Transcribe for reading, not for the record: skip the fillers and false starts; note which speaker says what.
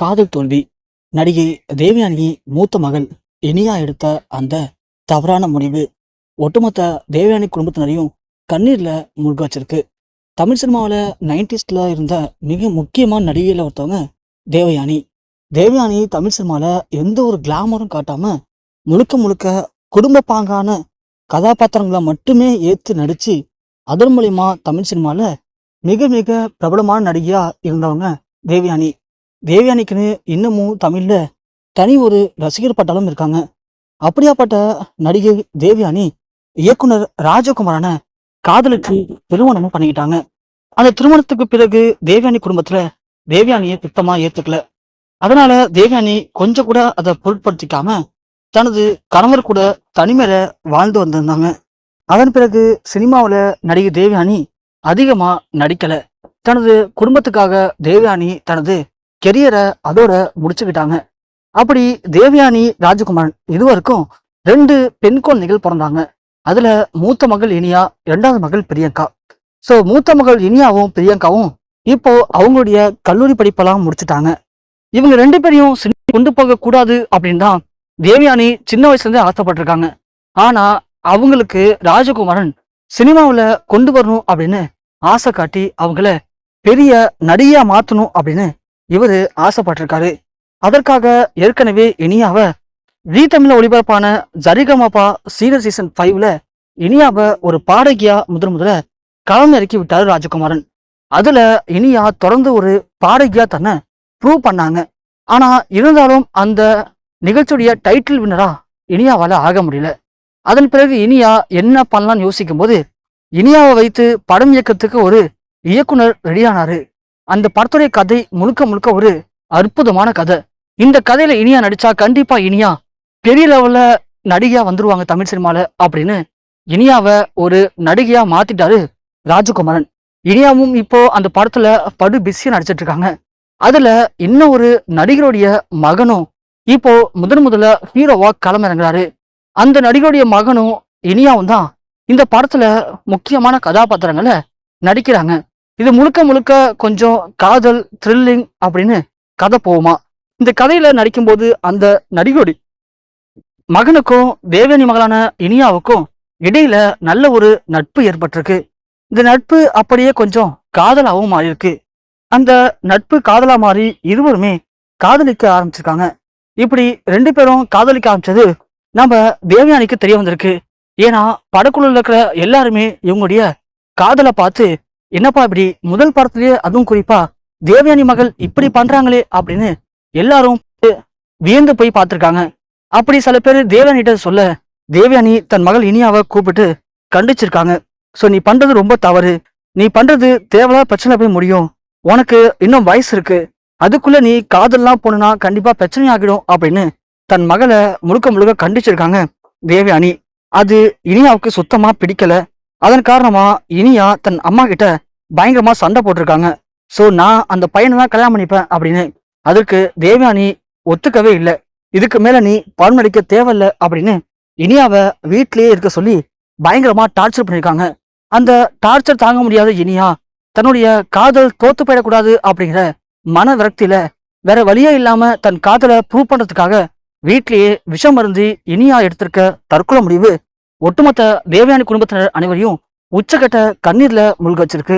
Speaker 1: காதல் தோல்வி. நடிகை தேவயானி மூத்த மகள் இனியா எடுத்த அந்த தவறான முடிவு ஒட்டுமொத்த தேவயானி குடும்பத்தினரையும் கண்ணீர்ல மூழ்க வச்சிருக்கு. தமிழ் சினிமாவில் 90ஸ்ல இருந்த மிக முக்கியமான நடிகையில் ஒருத்தவங்க தேவயானி. தேவயானி தமிழ் சினிமாவில் எந்த ஒரு கிளாமரும் காட்டாம முழுக்க முழுக்க குடும்ப பாங்கான கதாபாத்திரங்களை மட்டுமே ஏற்று நடிச்சு அதன் மூலியமா தமிழ் சினிமாவில் மிக மிக பிரபலமான நடிகையா இருந்தவங்க தேவயானி. தேவயானிக்குன்னு இன்னமும் தமிழ்ல தனி ஒரு ரசிகர் பட்டாளம் இருக்காங்க. அப்படியாப்பட்ட நடிகை தேவயானி இயக்குனர் ராஜகுமாரான காதலிச்சு திருமணமும் பண்ணிக்கிட்டாங்க. அந்த திருமணத்துக்கு பிறகு தேவயானி குடும்பத்துல தேவயானியை சுத்தமா ஏத்துக்கல. அதனால தேவயானி கொஞ்சம் கூட அதை பொருட்படுத்திக்காம தனது கணவர் கூட தனிமையில வாழ்ந்து வந்திருந்தாங்க. அதன் பிறகு சினிமாவில் நடிகை தேவயானி அதிகமா நடிக்கல. தனது குடும்பத்துக்காக தேவயானி தனது கெரியரை அதோட முடிச்சுக்கிட்டாங்க. அப்படி தேவயானி ராஜகுமாரன் இதுவரைக்கும் 2 பெண் குழந்தைகள் பிறந்தாங்க. அதுல மூத்த மகள் இனியா, 2வது மகள் பிரியங்கா. ஸோ மூத்த மகள் இனியாவும் பிரியங்காவும் இப்போ அவங்களுடைய கல்லூரி படிப்பெல்லாம் முடிச்சுட்டாங்க. இவங்க 2 பேரையும் கொண்டு போக கூடாது அப்படின்னு தான் தேவயானி சின்ன வயசுல இருந்தே ஆசைப்பட்டிருக்காங்க. ஆனா அவங்களுக்கு ராஜகுமாரன் சினிமாவில் கொண்டு வரணும் அப்படின்னு ஆசை காட்டி அவங்கள பெரிய நடிகையா மாத்தணும் அப்படின்னு இவரு ஆசைப்பட்டிருக்காரு. அதற்காக ஏற்கனவே இனியாவை ஜீ தமிழ்ல ஒளிபரப்பான சரிகமபா சீனியர் சீசன் 5ல இனியாவை ஒரு பாடகியா முதல்ல களம் இறக்கி விட்டாரு ராஜகுமாரன். அதுல இனியா தொடர்ந்து ஒரு பாடகியா தன்னை ப்ரூவ் பண்ணாங்க. ஆனா இருந்தாலும் அந்த நிகழ்ச்சியுடைய டைட்டில் வின்னரா இனியாவால ஆக முடியல. அதன் பிறகு இனியா என்ன பண்ணலாம்னு யோசிக்கும் போது இனியாவை வைத்து படம் இயக்கத்துக்கு ஒரு இயக்குனர் ரெடியானாரு. அந்த படத்துடைய கதை முழுக்க முழுக்க ஒரு அற்புதமான கதை. இந்த கதையில இனியா நடிச்சா கண்டிப்பா இனியா பெரிய லெவல்ல நடிகையா வந்துருவாங்க தமிழ் சினிமால அப்படின்னு இனியாவை ஒரு நடிகையா மாத்திட்டாரு ராஜகுமாரன். இனியாவும் இப்போ அந்த படத்துல படு பிஸியா நடிச்சிட்டு இருக்காங்க. அதுல இன்னும் ஒரு நடிகருடைய மகனும் இப்போ முதல்ல ஹீரோவா களமிறங்குறாரு. அந்த நடிகருடைய மகனும் இனியாவும் தான் இந்த படத்துல முக்கியமான கதாபாத்திரங்களை நடிக்கிறாங்க. இது முழுக்க முழுக்க கொஞ்சம் காதல் த்ரில்லிங் அப்படின்னு கதை போகுமா. இந்த கதையில நடிக்கும்போது அந்த நடிகருடைய மகனுக்கும் தேவயானி மகளான இனியாவுக்கும் இடையில நல்ல ஒரு நட்பு ஏற்பட்டிருக்கு. இந்த நட்பு அப்படியே கொஞ்சம் காதலாகவும் மாறியிருக்கு. அந்த நட்பு காதலா மாறி இருவருமே காதலிக்க ஆரம்பிச்சிருக்காங்க. இப்படி 2 பேரும் காதலிக்க ஆரம்பிச்சது நம்ம தேவயானிக்கு தெரிய வந்திருக்கு. ஏன்னா படக்குழுல இருக்கிற எல்லாருமே இவங்களுடைய காதலை பார்த்து என்னப்பா இப்படி முதல் படத்திலேயே அதுவும் குறிப்பா தேவயானி மகள் இப்படி பண்றாங்களே அப்படின்னு எல்லாரும் வியந்து போய் பார்த்திருக்காங்க. அப்படி சில பேர் தேவயானிட்ட சொல்ல தேவயானி தன் மகள் இனியாவை கூப்பிட்டு கண்டிச்சிருக்காங்க. ஸோ நீ பண்றது ரொம்ப தவறு, நீ பண்றது தேவையில்லாத பிரச்சனை போய் முடியும், உனக்கு இன்னும் வயசு இருக்கு, அதுக்குள்ள நீ காதல்லாம் போனா கண்டிப்பா பிரச்சனை ஆகிடும் அப்படின்னு தன் மகளை முழுக்க முழுக்க கண்டிச்சிருக்காங்க தேவயானி. அது இனியாவுக்கு சுத்தமா பிடிக்கல. அதன் காரணமா இனியா தன் அம்மா கிட்ட பயங்கரமா சண்டை போட்டிருக்காங்க. ஸோ நான் அந்த பையனை தான் கல்யாணம் பண்ணிப்பேன் அப்படின்னு. அதற்கு தேவயானி ஒத்துக்கவே இல்லை. இதுக்கு மேல நீ படம் நடிக்க தேவையில்லை அப்படின்னு இனியாவை வீட்லயே இருக்க சொல்லி பயங்கரமா டார்ச்சர் பண்ணியிருக்காங்க. அந்த டார்ச்சர் தாங்க முடியாத இனியா தன்னுடைய காதல் தோத்து போயிடக்கூடாது அப்படிங்கிற மன விரக்தியில வேற வழியே இல்லாம தன் காதலை ப்ரூவ் பண்றதுக்காக வீட்லயே விஷம் மருந்தி இனியா எடுத்திருக்க தற்கொலை முடிவு ஒட்டுமொத்த தேவயானி குடும்பத்தினர் அனைவரையும் உச்சக்கட்ட கண்ணீர்ல மூழ்க வச்சிருக்கு.